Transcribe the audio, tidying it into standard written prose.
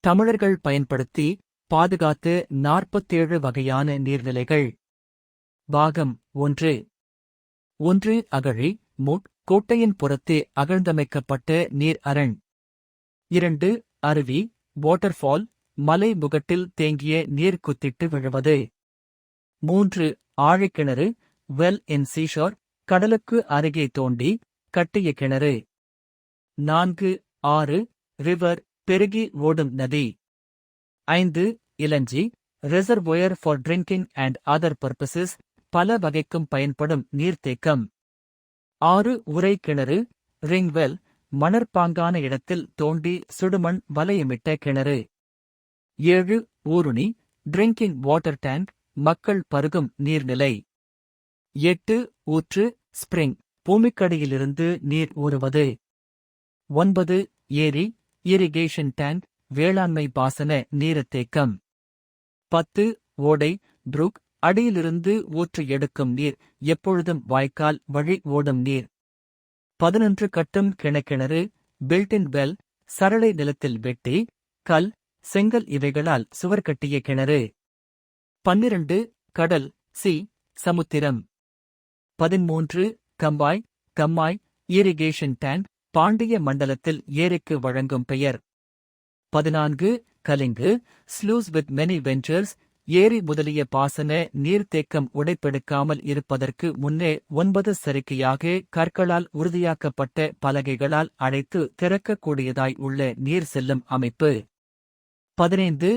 தமிழர்கள் பயன்படுத்தி பாதுகாத்து 47 வகையான நீர்நிலைகள். பாகம் 1. 1. அகழி கோட்டையின் புறத்தே அகழ்ந்தமைக்கப்பட்ட நீர் அரண். 2. அருவி வாட்டர்ஃபால் மலை முகட்டில் தேங்கிய நீர் குத்திட்டு விழுவது. 3. ஆழிக்கிணறு வெல் இன் சீஷோர் கடலுக்கு அருகே தோண்டி கட்டிய கிணறு. 4. ஆறு ரிவர் பெருகி ஓடும் நதி. 5. Ilanji reservoir for drinking and other purposes பல வகைக்கும் பயன்படும் நீர்த்தேக்கம். 6. உறை கிணறு ரிங்வெல் மணற்பாங்கான இடத்தில் தோண்டி சுடுமண் வலையமிட்ட கிணறு. 7. ஊருணி ட்ரிங்கிங் வாட்டர் டேங்க் மக்கள் பருகும் நீர்நிலை. 8. ஊற்று ஸ்பிரிங் பூமிக்கடியிலிருந்து நீர் ஊறுவது. 9. ஏரி இரிகேஷன் டேங்க் வேளாண்மை பாசன நீர்த்தேக்கம். 10. ஓடை புரூக் அடியிலிருந்து ஊற்று எடுக்கும் நீர் எப்பொழுதும் வாய்க்கால் வழி ஓடும் நீர். 11. கட்டும் கிணக்கிணறு பில்டின் வெல் சரளை நிலத்தில் வெட்டி கல் செங்கல் இவைகளால் சுவர் கட்டிய கிணறு. 12. கடல் சமுத்திரம். 13. கம்மாய் இரிகேஷன் டேங்க் பாண்டிய மண்டலத்தில் ஏரிக்கு வழங்கும் பெயர். 14. கலிங்கு ஸ்லூஸ் வித் மெனி வெஞ்சர்ஸ் ஏரி முதலிய பாசன நீர்த்தேக்கம் உடைப்பெடுக்காமல் இருப்பதற்கு முன்னே 9 சரிக்கையாக கற்களால் உறுதியாக்கப்பட்ட பலகைகளால் அடைத்து திறக்கக்கூடியதாய் உள்ள நீர் செல்லும் அமைப்பு. 15.